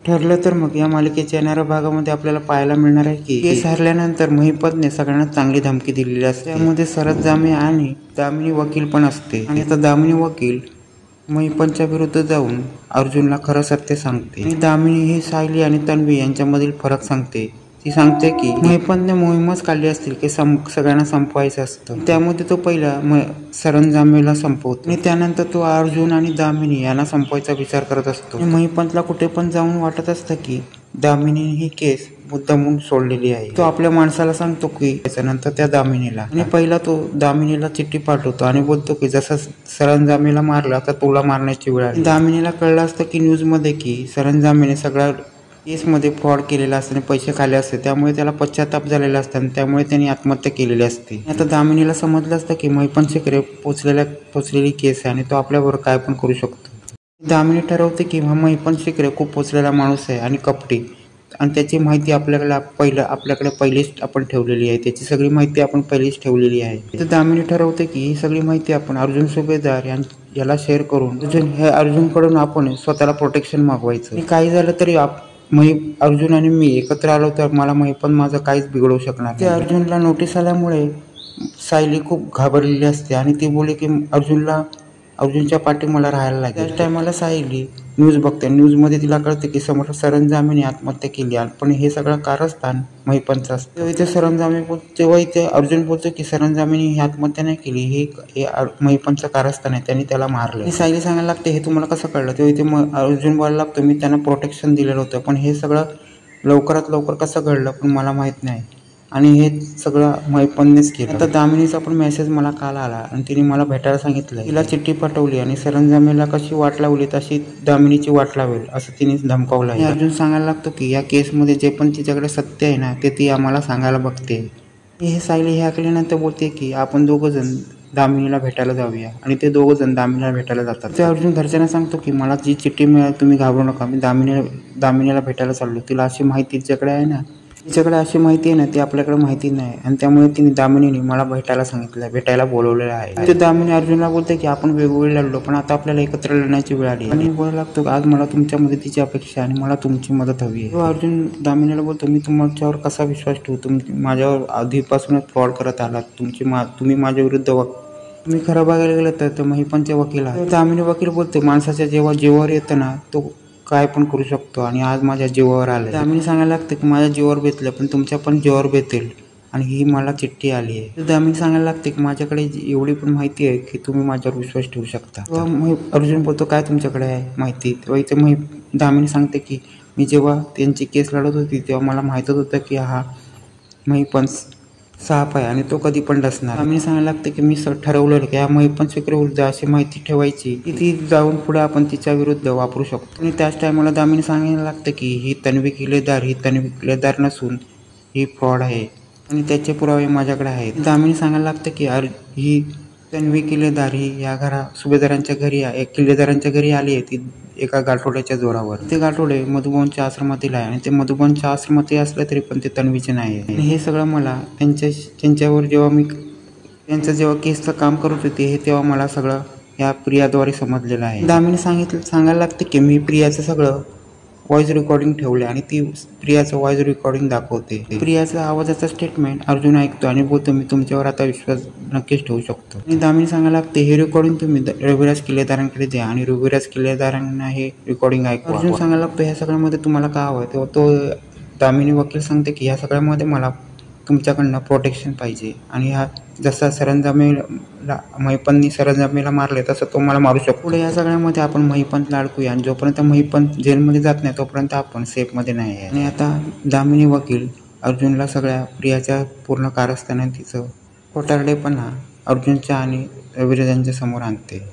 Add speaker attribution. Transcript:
Speaker 1: ठरलं तर मग या मालिकेच्या येणाऱ्या भागामध्ये आपल्याला पाहायला मिळणार आहे की केस हरल्यानंतर महिपतने सगळ्यांना चांगली धमकी दिलेली असते। त्यामध्ये सरंजामे आणि दामिनी वकील पण असते आणि आता दामिनी वकील महिपतच्या विरुद्ध जाऊन अर्जुनला खरं सत्य सांगते आणि दामिनी ही सायली आणि तन्वी यांच्यामधील फरक सांगते। ती सांगते की महिपतने मोहीमच काढली असतील की सगळ्यांना संपवायचं असतं, त्यामध्ये तो पहिला सरंजामेला संपवतो आणि त्यानंतर तो अर्जुन आणि दामिनी यांना संपवायचा विचार करत असतो। महिपतला कुठे पण जाऊन वाटत असतं की दामिनी ही केस मुद्दामून सोडलेली आहे। तो आपल्या माणसाला सांगतो की त्याच्यानंतर त्या दामिनीला आणि पहिला तो दामिनीला चिठ्ठी पाठवतो आणि बोलतो की जसं सरंजामेला मारला तर तुला मारण्याची वेळ आली। दामिनीला कळलं असतं की न्यूजमध्ये की सरंजामेने सगळ्या केसमध्ये फ्रॉड केलेला असते आणि पैसे खाल्ले असते, त्यामुळे त्याला पश्चाताप झालेला असतो आणि त्यामुळे त्यांनी आत्महत्या केलेली असते। आता दामिनीला समजलं असतं की महिपत शिकरे पोचलेली केस आहे आणि तो आपल्याबरोबर काय पण करू शकतो। दामिनी ठरवते की महिपत शिकरे खूप पोचलेला माणूस आहे आणि कपटी, आणि त्याची माहिती आपल्याकडे पहिलीच आपण ठेवलेली आहे, त्याची सगळी माहिती आपण पहिलीच ठेवलेली आहे। तर दामिनी ठरवते की ही सगळी माहिती आपण अर्जुन सुभेदार याला शेअर करून अर्जुनकडून आपण स्वतःला प्रोटेक्शन मागवायचं। काही झालं तरी अर्जुन आणि मी एकत्र आलो तर मला महिपत माझं काहीच बिघडवू शकणार नाही। ते अर्जुनला नोटीस आल्यामुळे सायली खूप घाबरलेली असते आणि ती बोलली की अर्जुनच्या पाठी मला राहायला लागेल। त्याच टायमाला सायली न्यूज बघते, न्यूजमध्ये तिला कळते की समोर सरंजामेने आत्महत्या केली, पण हे सगळं कारस्थान महिपतचं असतं। तेव्हा इथे अर्जुन बोलतो की सरंजामेने ही आत्महत्या नाही केली, हे महिपतचं कारस्थान आहे, त्यांनी त्याला मारलं। सायली सांगायला लागते हे तुम्हाला कसं कळलं? तेव्हा इथे अर्जुन बोलायला लागतो मी त्यांना प्रोटेक्शन दिलेलं होतं, पण हे सगळं लवकरात लवकर कसं घडलं पण मला माहित नाही आणि हे सगळं महिपतनेच केलं। आता दामिनीचा पण मेसेज मला काल आला आणि तिने मला भेटायला सांगितलं, तिला चिठ्ठी पाठवली आणि सरंजामेला कशी वाट लावली तशी दामिनीची वाट लावेल असं तिने धमकावलं आहे। अर्जुन सांगायला लागतो की या केसमध्ये जे पण तिच्याकडे सत्य आहे ना ते ती आम्हाला सांगायला बघते। हे सायली हे ऐकल्यानंतर बोलते की आपण दोघं जण दामिनीला भेटायला जाऊया आणि ते दोघं जण दामिनीला भेटायला जातात। ते अर्जुन घरच्यांना सांगतो की मला जी चिठ्ठी मिळाली तुम्ही घाबरू नका, मी दामिनीला भेटायला चाललो, तिला अशी माहिती तिच्याकडे आहे ना ती आपल्याकडे माहिती नाही आणि त्यामुळे तिने दामिनीने मला भेटायला बोलवलेलं आहे। ते दामिनी अर्जुनला बोलते की आपण वेगवेगळे लढलो पण आता आपल्याला एकत्र लढण्याची वेळ आली आणि बोलायला लागतो आज मला तुमच्या मदतीची अपेक्षा आणि मला तुमची मदत हवी आहे। अर्जुन दामिनीला बोलतो मी तुमच्यावर कसा विश्वास ठेवू, तुम्ही माझ्यावर आधीपासूनच फ्रॉड करत आलात, तुम्ही माझ्या विरुद्ध तुम्ही खरं बघायला गेलं तर महिपतचे वकील आहात। दामिनी वकील बोलते माणसाच्या जेव्हा जीवावर येतं ना तो काय पण करू शकतो आणि आज माझ्या जीवावर आलं। दामिनी सांगायला लागते की माझ्या जीवावर बेतलं पण तुमच्या पण जीवावर बेतेल आणि ही मला चिठ्ठी आली आहे। दामिनी सांगायला लागते की माझ्याकडे एवढी पण माहिती आहे की तुम्ही माझ्यावर विश्वास ठेवू शकता। अर्जुन बोलतो काय तुमच्याकडे आहे माहिती? तेव्हा इथे दामिनी सांगते की मी जेव्हा त्यांची केस लढत होती तेव्हा मला माहीतच होतं की हा महिपत साप आहे आणि तो कधी पण डसणार। दामिनी सांगायला लागते की मी ठरवलेलं की या महिपत शिकरे विरुद्ध अशी माहिती ठेवायची की ती जाऊन पुढे आपण तिच्या विरुद्ध वापरू शकतो। आणि त्याच टायमाला दामिनी सांगायला लागते की ही तन्वी किल्लेदार नसून ही फ्रॉड आहे आणि त्याचे पुरावे माझ्याकडे आहेत। दामिनी सांगायला लागते की ही तन्वी किल्लेदार ही या किल्लेदारांच्या घरी आली आहे ती एका गाठोड्याच्या जोरावर। ते गाठोडे मधुबनच्या आश्रमातील आहे आणि ते मधुबनच्या आश्रमातील असले तरी पण ते तन्वीचे नाही आहे आणि हे सगळं मला त्यांच्यावर जेव्हा केसचं काम करत होते तेव्हा मला सगळं या प्रियाद्वारे समजलेलं आहे। दामिनी सांगायला लागते की मी प्रियाचं सगळं व्हॉइस रेकॉर्डिंग ठेवले आणि ती प्रियाचं व्हॉइस रेकॉर्डिंग दाखवते। प्रियाचं आवाजाचं स्टेटमेंट अर्जुन ऐकतो आणि बोलतो मी तुमच्यावर आता विश्वास नक्कीच ठेवू शकतो। आणि दामिनी सांगायला लागते हे रेकॉर्डिंग तुम्ही रविराज किल्लेदारांकडे द्या आणि रविराज किल्लेदारांना हे रेकॉर्डिंग ऐकवा। अर्जुन सांगायला लागतो ह्या सगळ्यामध्ये तुम्हाला काय हवं? तेव्हा तो दामिनी वकील सांगते की ह्या सगळ्यामध्ये मला तुमच्याकडनं प्रोटेक्शन पाहिजे आणि हा जसा महिपतने सरंजामेला मारले तसं तो मला मारू शकतो। पुढे या सगळ्यामध्ये आपण महिपतला अडकूया आणि जोपर्यंत महिपत जेलमध्ये जात नाही तोपर्यंत आपण सेफमध्ये नाही आहे। आणि आता दामिनी वकील अर्जुनला सगळ्या प्रियाच्या पूर्ण कारस्थानात तिचं खोटारडेपणा अर्जुनच्या आणि रविराजांच्या समोर आणते।